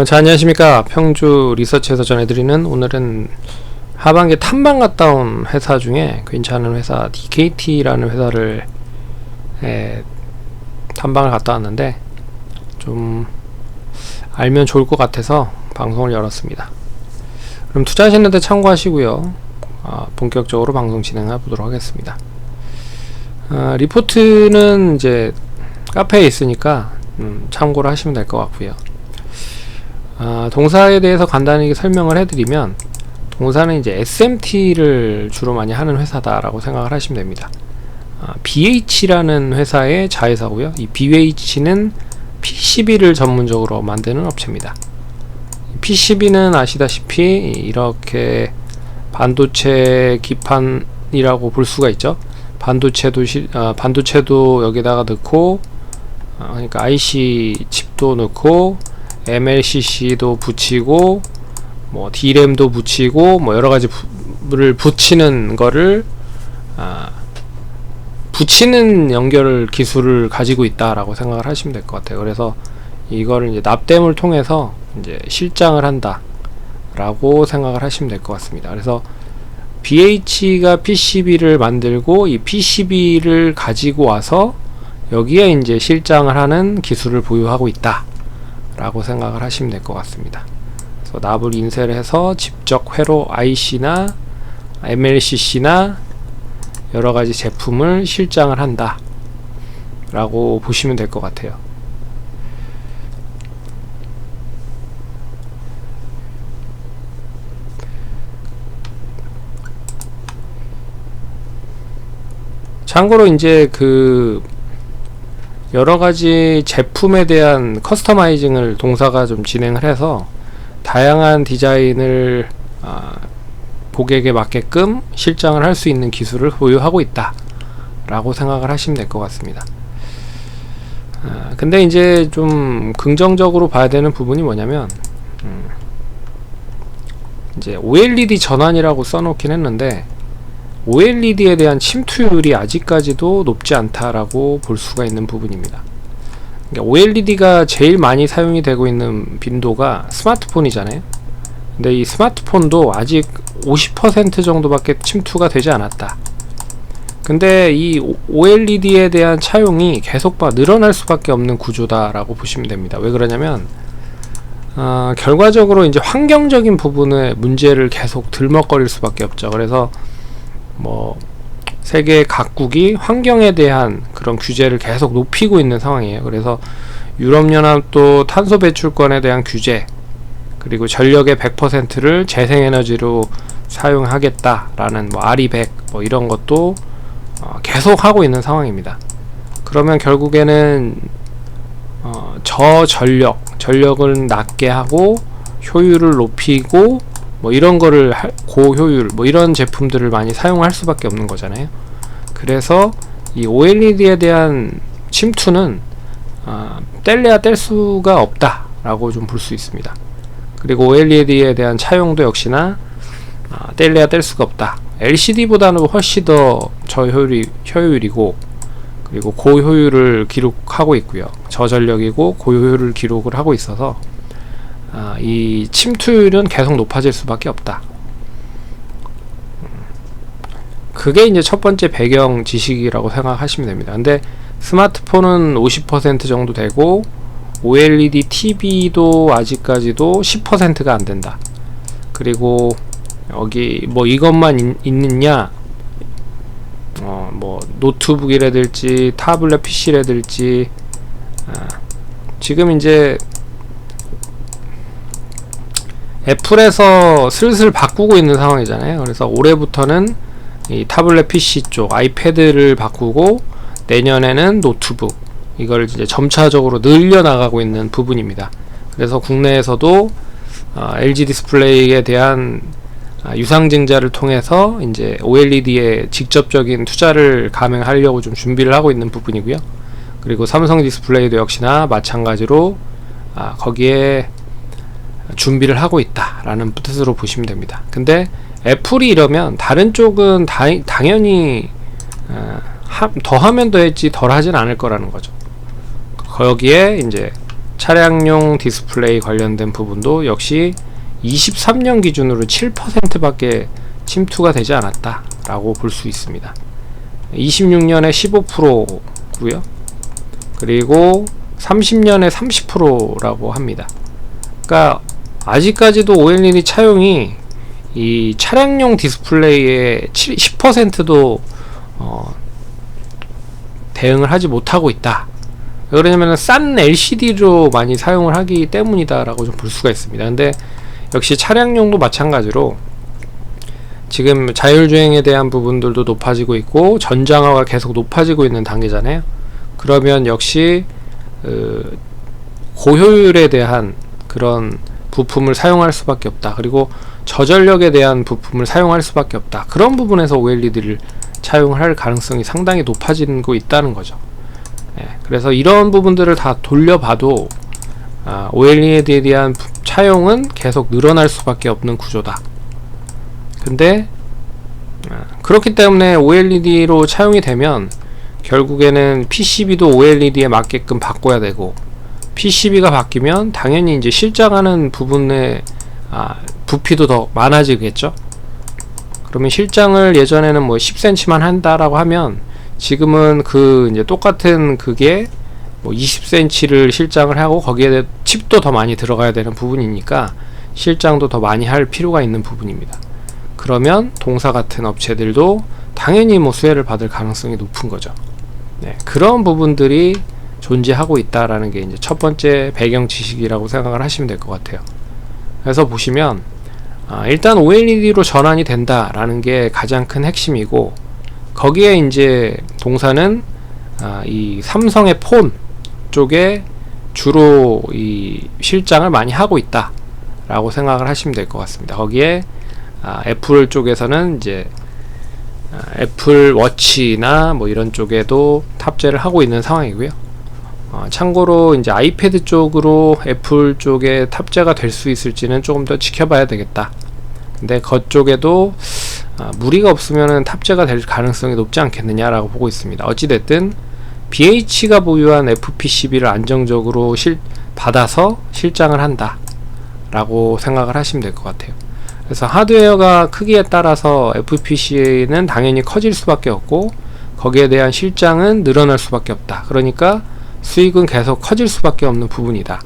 자, 안녕하십니까. 평주 리서치에서 전해드리는, 오늘은 하반기 탐방 갔다 온 회사 중에 괜찮은 회사 DKT라는 회사를 탐방을 갔다 왔는데 좀 알면 좋을 것 같아서 방송을 열었습니다. 그럼 투자하시는데 참고하시고요. 본격적으로 방송 진행해 보도록 하겠습니다. 리포트는 이제 카페에 있으니까 참고를 하시면 될 것 같고요. 동사에 대해서 간단히 설명을 해드리면, 동사는 이제 SMT를 주로 많이 하는 회사다라고 생각을 하시면 됩니다. BH라는 회사의 자회사고요. 이 BH는 PCB를 전문적으로 만드는 업체입니다. PCB는 아시다시피 이렇게 반도체 기판이라고 볼 수가 있죠. 반도체도 여기다가 넣고, 그러니까 IC 칩도 넣고 MLCC도 붙이고 뭐 D램도 붙이고 뭐 여러가지를 붙이는 거를 붙이는 연결 기술을 가지고 있다라고 생각을 하시면 될 것 같아요. 그래서 이거를 이제 납땜을 통해서 이제 실장을 한다 라고 생각을 하시면 될 것 같습니다. 그래서 BH가 PCB를 만들고 이 PCB를 가지고 와서 여기에 이제 실장을 하는 기술을 보유하고 있다 라고 생각을 하시면 될 것 같습니다. 그래서 납을 인쇄를 해서 직접 회로 IC나 MLCC나 여러가지 제품을 실장을 한다 라고 보시면 될 것 같아요. 참고로 이제 여러가지 제품에 대한 커스터마이징을 동사가 좀 진행을 해서 다양한 디자인을 고객에 맞게끔 실장을 할 수 있는 기술을 보유하고 있다 라고 생각을 하시면 될 것 같습니다. 근데 이제 좀 긍정적으로 봐야 되는 부분이 뭐냐면, 이제 OLED 전환이라고 써놓긴 했는데 OLED에 대한 침투율이 아직까지도 높지 않다라고 볼 수가 있는 부분입니다. 그러니까 OLED가 제일 많이 사용이 되고 있는 빈도가 스마트폰이잖아요. 근데 이 스마트폰도 아직 50% 정도밖에 침투가 되지 않았다. 근데 이 OLED에 대한 차용이 계속 늘어날 수밖에 없는 구조다라고 보시면 됩니다. 왜 그러냐면 결과적으로 이제 환경적인 부분에 문제를 계속 들먹거릴 수밖에 없죠. 그래서 뭐 세계 각국이 환경에 대한 그런 규제를 계속 높이고 있는 상황이에요. 그래서 유럽연합도 탄소 배출권에 대한 규제, 그리고 전력의 100%를 재생에너지로 사용하겠다라는 뭐 RE100 뭐 이런 것도 계속 하고 있는 상황입니다. 그러면 결국에는 전력을 낮게 하고 효율을 높이고 뭐 이런 거를 고효율 뭐 이런 제품들을 많이 사용할 수밖에 없는 거잖아요. 그래서 이 OLED에 대한 침투는 뗄래야 뗄 수가 없다 라고 좀 볼 수 있습니다. 그리고 OLED에 대한 차용도 역시나 뗄래야 뗄 수가 없다. LCD보다는 훨씬 더 저효율이고, 그리고 고효율을 기록하고 있고요. 저전력이고 고효율을 기록을 하고 있어서 이 침투율은 계속 높아질 수밖에 없다. 그게 이제 첫 번째 배경 지식이라고 생각하시면 됩니다. 근데 스마트폰은 50% 정도 되고 OLED TV도 아직까지도 10%가 안 된다. 그리고 여기 뭐 이것만 있느냐, 뭐 노트북이라든지 타블렛 PC라든지 지금 이제 애플에서 슬슬 바꾸고 있는 상황이잖아요. 그래서 올해부터는 이 타블렛 PC 쪽 아이패드를 바꾸고 내년에는 노트북, 이걸 이제 점차적으로 늘려나가고 있는 부분입니다. 그래서 국내에서도 LG 디스플레이에 대한 유상증자를 통해서 이제 OLED에 직접적인 투자를 감행하려고 좀 준비를 하고 있는 부분이고요. 그리고 삼성 디스플레이도 역시나 마찬가지로 거기에 준비를 하고 있다라는 뜻으로 보시면 됩니다. 근데 애플이 이러면 다른 쪽은 당연히 더 하면 더했지 덜 하진 않을 거라는 거죠. 거기에 이제 차량용 디스플레이 관련된 부분도 역시 23년 기준으로 7%밖에 침투가 되지 않았다 라고 볼 수 있습니다. 26년에 15%고요 그리고 30년에 30%라고 합니다. 그러니까 아직까지도 OLED 차용이 이 차량용 디스플레이의 10%도 대응을 하지 못하고 있다. 왜 그러냐면 싼 LCD로 많이 사용을 하기 때문이다 라고 좀 볼 수가 있습니다. 근데 역시 차량용도 마찬가지로 지금 자율주행에 대한 부분들도 높아지고 있고 전장화가 계속 높아지고 있는 단계잖아요. 그러면 역시 고효율에 대한 그런 부품을 사용할 수밖에 없다. 그리고 저전력에 대한 부품을 사용할 수밖에 없다. 그런 부분에서 OLED를 차용을 할 가능성이 상당히 높아지고 있다는 거죠. 그래서 이런 부분들을 다 돌려봐도 OLED에 대한 차용은 계속 늘어날 수밖에 없는 구조다. 근데 그렇기 때문에 OLED로 차용이 되면 결국에는 PCB도 OLED에 맞게끔 바꿔야 되고, PCB가 바뀌면 당연히 이제 실장하는 부분에 부피도 더 많아지겠죠. 그러면 실장을 예전에는 뭐 10cm만 한다라고 하면 지금은 그 이제 똑같은 그게 뭐 20cm를 실장을 하고 거기에 칩도 더 많이 들어가야 되는 부분이니까 실장도 더 많이 할 필요가 있는 부분입니다. 그러면 동사 같은 업체들도 당연히 뭐 수혜를 받을 가능성이 높은 거죠. 그런 부분들이 존재하고 있다라는 게 이제 첫 번째 배경 지식이라고 생각을 하시면 될 것 같아요. 그래서 보시면 일단 OLED로 전환이 된다라는 게 가장 큰 핵심이고, 거기에 이제 동사는 이 삼성의 폰 쪽에 주로 이 실장을 많이 하고 있다 라고 생각을 하시면 될 것 같습니다. 거기에 애플 쪽에서는 이제 애플 워치나 뭐 이런 쪽에도 탑재를 하고 있는 상황이고요. 참고로 이제 아이패드 쪽으로 애플 쪽에 탑재가 될 수 있을지는 조금 더 지켜봐야 되겠다. 근데 그쪽에도 무리가 없으면은 탑재가 될 가능성이 높지 않겠느냐라고 보고 있습니다. 어찌됐든 BH가 보유한 FPCB를 안정적으로 받아서 실장을 한다 라고 생각을 하시면 될 것 같아요. 그래서 하드웨어가 크기에 따라서 FPC는 당연히 커질 수밖에 없고 거기에 대한 실장은 늘어날 수밖에 없다. 그러니까 수익은 계속 커질 수밖에 없는 부분이다.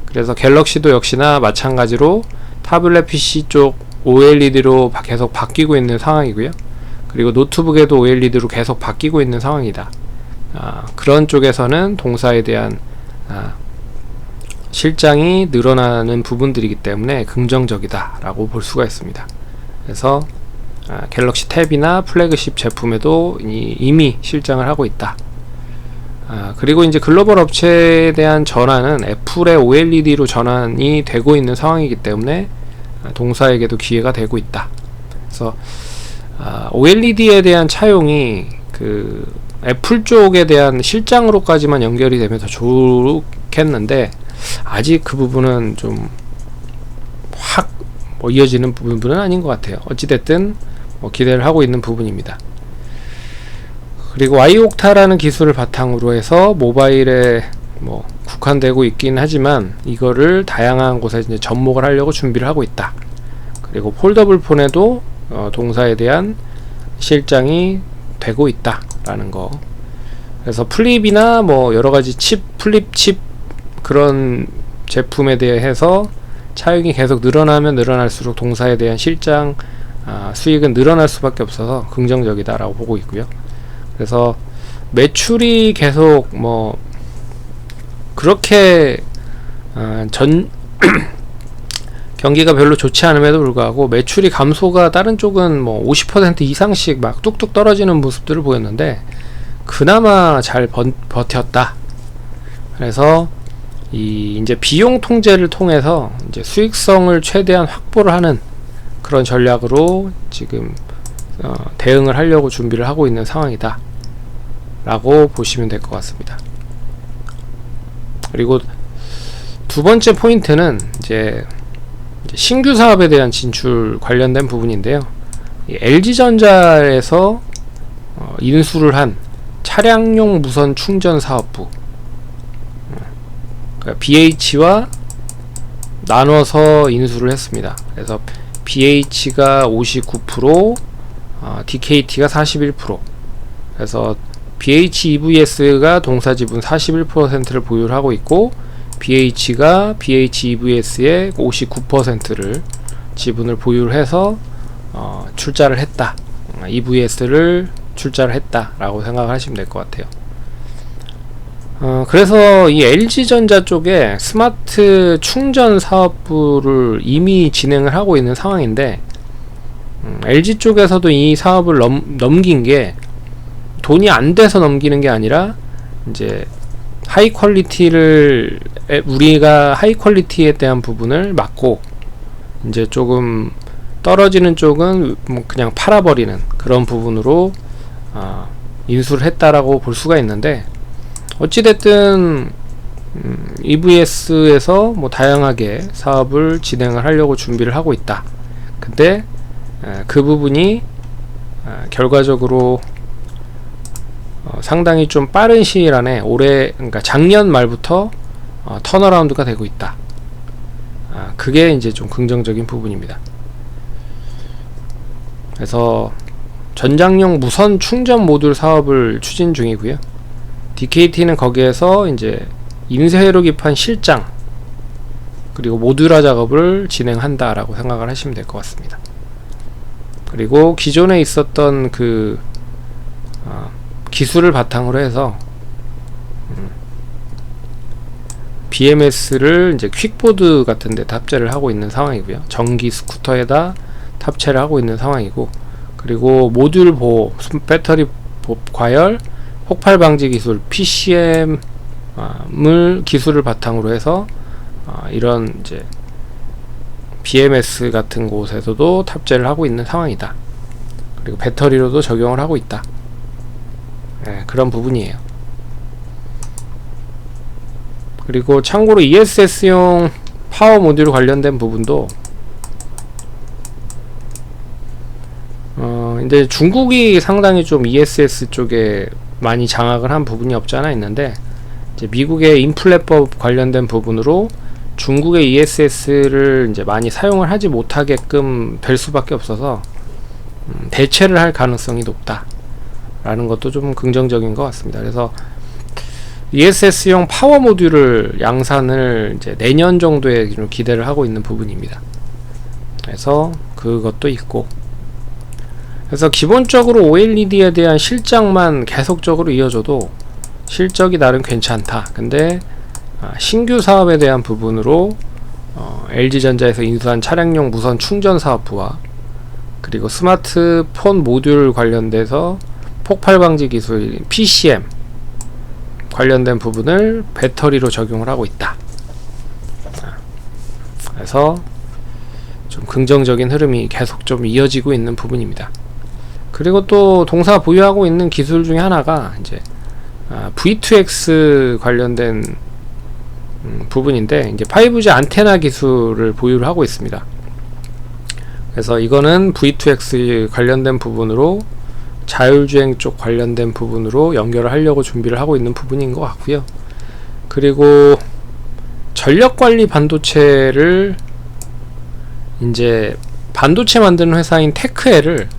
그래서 갤럭시도 역시나 마찬가지로 타블렛 PC 쪽 OLED로 계속 바뀌고 있는 상황이고요. 그리고 노트북에도 OLED로 계속 바뀌고 있는 상황이다. 그런 쪽에서는 동사에 대한 실장이 늘어나는 부분들이기 때문에 긍정적이다 라고 볼 수가 있습니다. 그래서 갤럭시 탭이나 플래그십 제품에도 이미 실장을 하고 있다. 그리고 이제 글로벌 업체에 대한 전환은 애플의 OLED로 전환이 되고 있는 상황이기 때문에 동사에게도 기회가 되고 있다. 그래서 OLED에 대한 차용이 그 애플 쪽에 대한 실장으로까지만 연결이 되면 더 좋겠는데 아직 그 부분은 좀 확 뭐 이어지는 부분은 아닌 것 같아요. 어찌됐든 뭐 기대를 하고 있는 부분입니다. 그리고 iOCTA라는 기술을 바탕으로 해서 모바일에 뭐 국한되고 있긴 하지만 이거를 다양한 곳에 이제 접목을 하려고 준비를 하고 있다. 그리고 폴더블 폰에도 동사에 대한 실장이 되고 있다라는 거. 그래서 플립이나 뭐 여러가지 플립 칩 그런 제품에 대해서 차용이 계속 늘어나면 늘어날수록 동사에 대한 실장 수익은 늘어날 수밖에 없어서 긍정적이다라고 보고 있고요. 그래서 매출이 계속 뭐 그렇게 경기가 별로 좋지 않음에도 불구하고 매출이 감소가 다른 쪽은 뭐 50% 이상씩 막 뚝뚝 떨어지는 모습들을 보였는데 그나마 잘 버텼다. 그래서 이제 비용 통제를 통해서 이제 수익성을 최대한 확보를 하는 그런 전략으로 지금 대응을 하려고 준비를 하고 있는 상황이다 라고 보시면 될 것 같습니다. 그리고 두 번째 포인트는 이제 신규 사업에 대한 진출 관련된 부분인데요. LG전자에서 인수를 한 차량용 무선 충전 사업부, 그러니까 BH와 나눠서 인수를 했습니다. 그래서 BH가 59%, DKT가 41%. 그래서 BH EVS가 동사 지분 41%를 보유를 하고 있고, BH가 BH EVS의 59%를 지분을 보유를 해서 출자를 했다. EVS를 출자를 했다라고 생각을 하시면 될 것 같아요. 그래서 이 LG전자 쪽에 스마트 충전 사업부를 이미 진행을 하고 있는 상황인데, LG 쪽에서도 이 사업을 넘긴 게 돈이 안 돼서 넘기는 게 아니라, 이제 하이 퀄리티를, 우리가 하이 퀄리티에 대한 부분을 막고, 이제 조금 떨어지는 쪽은 뭐 그냥 팔아버리는 그런 부분으로 인수를 했다라고 볼 수가 있는데, 어찌됐든 EVS에서 뭐 다양하게 사업을 진행을 하려고 준비를 하고 있다. 근데 그 부분이 결과적으로 상당히 좀 빠른 시일 안에 그러니까 작년 말부터 턴어라운드가 되고 있다. 그게 이제 좀 긍정적인 부분입니다. 그래서 전장용 무선 충전 모듈 사업을 추진 중이고요. DKT는 거기에서 이제 인쇄로 기판 실장 그리고 모듈화 작업을 진행한다라고 생각을 하시면 될 것 같습니다. 그리고 기존에 있었던 그 기술을 바탕으로 해서 BMS를 이제 퀵보드 같은 데 탑재를 하고 있는 상황이고요. 전기 스쿠터에다 탑재를 하고 있는 상황이고, 그리고 모듈 보호, 배터리 과열, 폭발 방지 기술 PCM을 기술을 바탕으로 해서 이런 이제 BMS 같은 곳에서도 탑재를 하고 있는 상황이다. 그리고 배터리로도 적용을 하고 있다. 그런 부분이에요. 그리고 참고로 ESS용 파워 모듈 관련된 부분도 이제 중국이 상당히 좀 ESS 쪽에 많이 장악을 한 부분이 없지 않아 있는데, 이제 미국의 인플레법 관련된 부분으로 중국의 ESS를 이제 많이 사용을 하지 못하게끔 될 수밖에 없어서 대체를 할 가능성이 높다라는 것도 좀 긍정적인 것 같습니다. 그래서 ESS용 파워 모듈을 양산을 이제 내년 정도에 좀 기대를 하고 있는 부분입니다. 그래서 그것도 있고, 그래서 기본적으로 OLED에 대한 실적만 계속적으로 이어져도 실적이 나름 괜찮다. 근데 신규 사업에 대한 부분으로 LG전자에서 인수한 차량용 무선 충전 사업부와 그리고 스마트폰 모듈 관련돼서 폭발 방지 기술 PCM 관련된 부분을 배터리로 적용을 하고 있다. 그래서 좀 긍정적인 흐름이 계속 좀 이어지고 있는 부분입니다. 그리고 또 동사 보유하고 있는 기술 중에 하나가 이제 V2X 관련된 부분인데, 이제 5G 안테나 기술을 보유를 하고 있습니다. 그래서 이거는 V2X 관련된 부분으로 자율주행 쪽 관련된 부분으로 연결을 하려고 준비를 하고 있는 부분인 것 같고요. 그리고 전력관리 반도체를 이제 반도체 만드는 회사인 테크엘을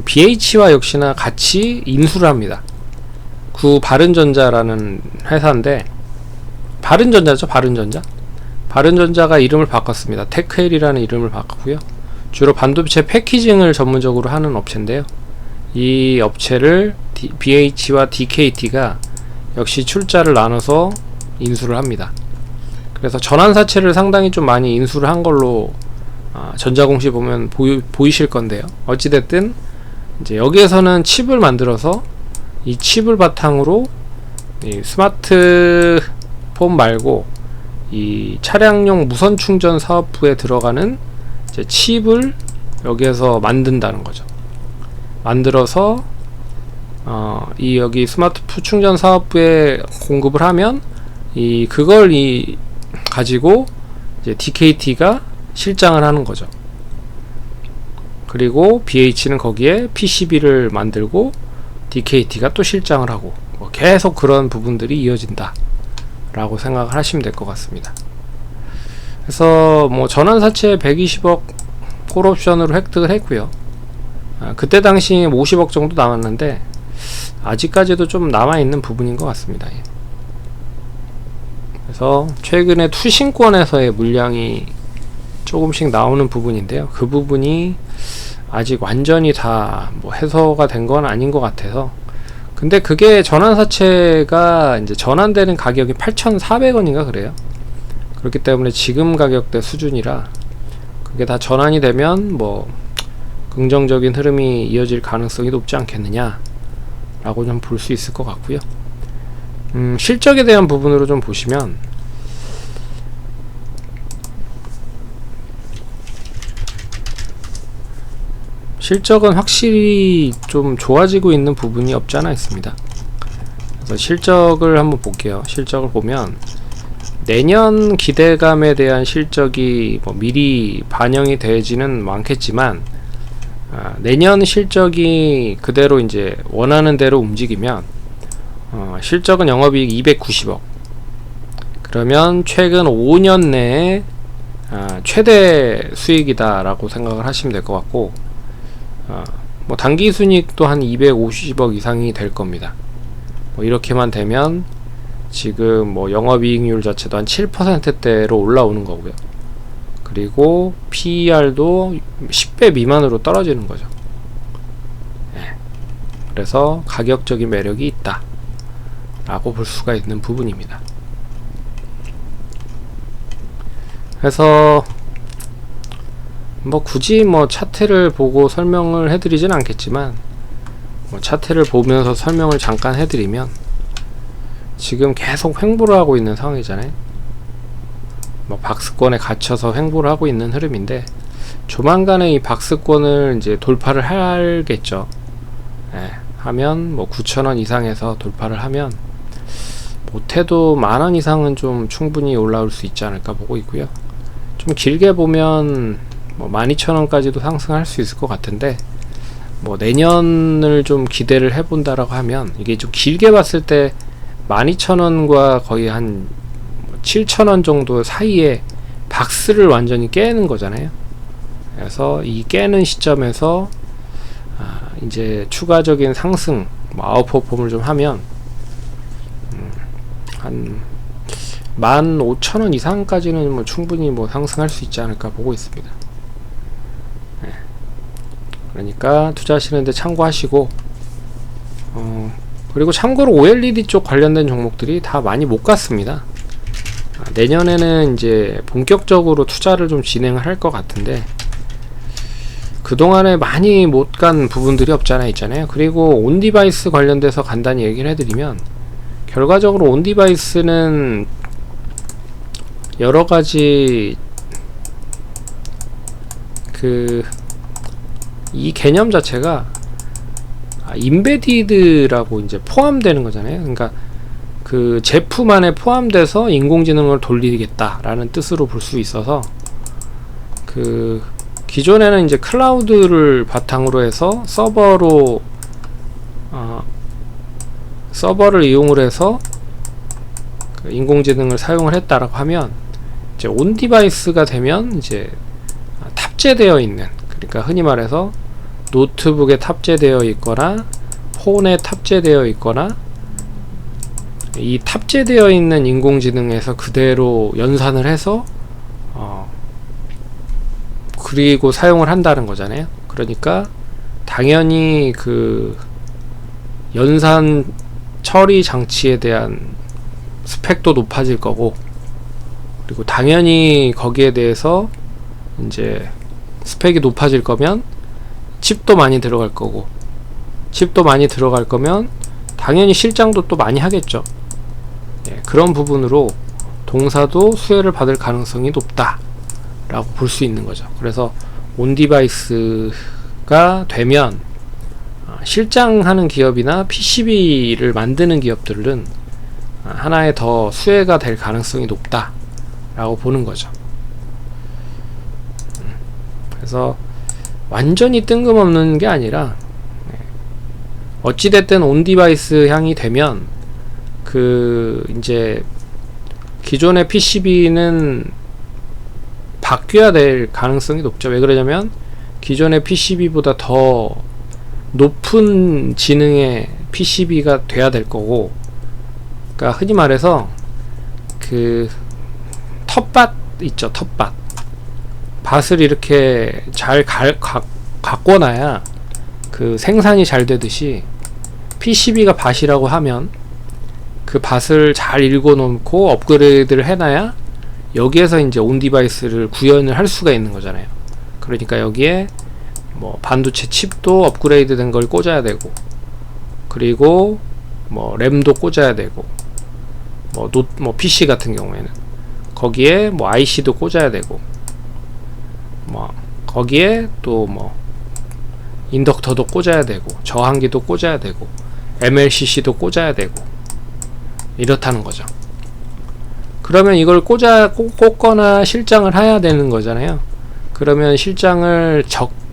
BH와 역시나 같이 인수를 합니다. 바른전자라는 회사인데, 바른전자죠. 바른전자가 이름을 바꿨습니다. 테크엘이라는 이름을 바꿨고요. 주로 반도체 패키징을 전문적으로 하는 업체인데요. 이 업체를 BH와 DKT가 역시 출자를 나눠서 인수를 합니다. 그래서 전환사채를 상당히 좀 많이 인수를 한 걸로 전자공시 보면 보이실 건데요. 어찌됐든 이제 여기에서는 칩을 만들어서 이 칩을 바탕으로 이 스마트폰 말고 이 차량용 무선 충전 사업부에 들어가는 이제 칩을 여기에서 만든다는 거죠. 만들어서 이 여기 스마트폰 충전 사업부에 공급을 하면 그걸 가지고 이제 DKT가 실장을 하는 거죠. 그리고 BH는 거기에 PCB를 만들고 DKT가 또 실장을 하고, 계속 그런 부분들이 이어진다 라고 생각을 하시면 될 것 같습니다. 그래서 뭐 전환사채 120억 콜옵션으로 획득을 했고요. 그때 당시 50억 정도 남았는데 아직까지도 좀 남아있는 부분인 것 같습니다. 그래서 최근에 투신권에서의 물량이 조금씩 나오는 부분인데요. 그 부분이 아직 완전히 다 뭐 해소가 된 건 아닌 것 같아서, 근데 그게 전환사채가 이제 전환되는 가격이 8,400원인가 그래요. 그렇기 때문에 지금 가격대 수준이라 그게 다 전환이 되면 뭐 긍정적인 흐름이 이어질 가능성이 높지 않겠느냐 라고 좀 볼 수 있을 것 같고요. 실적에 대한 부분으로 좀 보시면 실적은 확실히 좀 좋아지고 있는 부분이 없지 않아 있습니다. 그래서 실적을 한번 볼게요. 실적을 보면 내년 기대감에 대한 실적이 뭐 미리 반영이 되지는 않겠지만, 내년 실적이 그대로 이제 원하는 대로 움직이면 실적은 영업이익 290억, 그러면 최근 5년 내에 최대 수익이다 라고 생각을 하시면 될 것 같고, 뭐 당기순이익도 한 250억 이상이 될 겁니다. 뭐 이렇게만 되면 지금 뭐 영업이익률 자체도 한 7%대로 올라오는 거고요. 그리고 PER도 10배 미만으로 떨어지는 거죠. 그래서 가격적인 매력이 있다 라고 볼 수가 있는 부분입니다. 그래서 뭐 굳이 뭐 차트를 보고 설명을 해드리진 않겠지만, 뭐 차트를 보면서 설명을 잠깐 해드리면 지금 계속 횡보를 하고 있는 상황이잖아요. 뭐 박스권에 갇혀서 횡보를 하고 있는 흐름인데, 조만간에 이 박스권을 이제 돌파를 하겠죠. 하면 뭐 9,000원 이상에서 돌파를 하면 못해도 10,000원 이상은 좀 충분히 올라올 수 있지 않을까 보고 있고요. 좀 길게 보면 뭐 12,000원까지도 상승할 수 있을 것 같은데, 뭐 내년을 좀 기대를 해본다라고 하면 이게 좀 길게 봤을 때 12,000원과 거의 한 7,000원 정도 사이에 박스를 완전히 깨는 거잖아요. 그래서 이 깨는 시점에서 이제 추가적인 상승, 뭐 아웃퍼폼을 좀 하면 한 15,000원 이상까지는 뭐 충분히 뭐 상승할 수 있지 않을까 보고 있습니다. 그러니까 투자하시는데 참고하시고, 그리고 참고로 OLED 쪽 관련된 종목들이 다 많이 못 갔습니다. 내년에는 이제 본격적으로 투자를 좀 진행을 할 것 같은데, 그동안에 많이 못 간 부분들이 없잖아 있잖아요. 그리고 온디바이스 관련돼서 간단히 얘기를 해드리면, 결과적으로 온디바이스는 여러가지 이 개념 자체가 인베디드라고 이제 포함되는 거잖아요. 그러니까 그 제품 안에 포함돼서 인공지능을 돌리겠다라는 뜻으로 볼 수 있어서, 그 기존에는 이제 클라우드를 바탕으로 해서 서버를 이용을 해서 그 인공지능을 사용을 했다라고 하면, 이제 온 디바이스가 되면 이제 탑재되어 있는, 그러니까 흔히 말해서 노트북에 탑재되어 있거나 폰에 탑재되어 있거나, 이 탑재되어 있는 인공지능에서 그대로 연산을 해서 그리고 사용을 한다는 거잖아요. 그러니까 당연히 그 연산 처리 장치에 대한 스펙도 높아질 거고, 그리고 당연히 거기에 대해서 이제 스펙이 높아질 거면 칩도 많이 들어갈 거고, 칩도 많이 들어갈 거면 당연히 실장도 또 많이 하겠죠. 그런 부분으로 동사도 수혜를 받을 가능성이 높다 라고 볼 수 있는 거죠. 그래서 온디바이스가 되면 실장하는 기업이나 PCB를 만드는 기업들은 하나의 더 수혜가 될 가능성이 높다 라고 보는 거죠. 그래서 완전히 뜬금없는 게 아니라, 어찌됐든 온디바이스 향이 되면 그 이제 기존의 PCB는 바뀌어야 될 가능성이 높죠. 왜 그러냐면 기존의 PCB보다 더 높은 지능의 PCB가 돼야 될 거고, 그러니까 흔히 말해서 그 텃밭 있죠. 텃밭 밭을 이렇게 잘 가꿔놔야 그 생산이 잘 되듯이 PCB가 밭이라고 하면 그 밭을 잘 읽어놓고 업그레이드를 해놔야 여기에서 이제 온 디바이스를 구현을 할 수가 있는 거잖아요. 그러니까 여기에 뭐 반도체 칩도 업그레이드 된 걸 꽂아야 되고, 그리고 뭐 램도 꽂아야 되고, 뭐 PC 같은 경우에는 거기에 뭐 IC도 꽂아야 되고, 뭐 거기에 또 뭐 인덕터도 꽂아야 되고, 저항기도 꽂아야 되고, MLCC도 꽂아야 되고, 이렇다는 거죠. 그러면 이걸 꽂거나 실장을 해야 되는 거잖아요. 그러면 실장을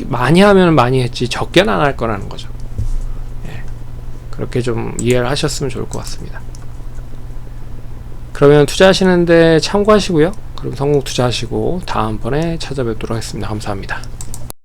많이 하면 많이 했지 적게는 안 할 거라는 거죠. 예. 그렇게 좀 이해를 하셨으면 좋을 것 같습니다. 그러면 투자하시는데 참고하시고요. 그럼 성공 투자하시고 다음번에 찾아뵙도록 하겠습니다. 감사합니다.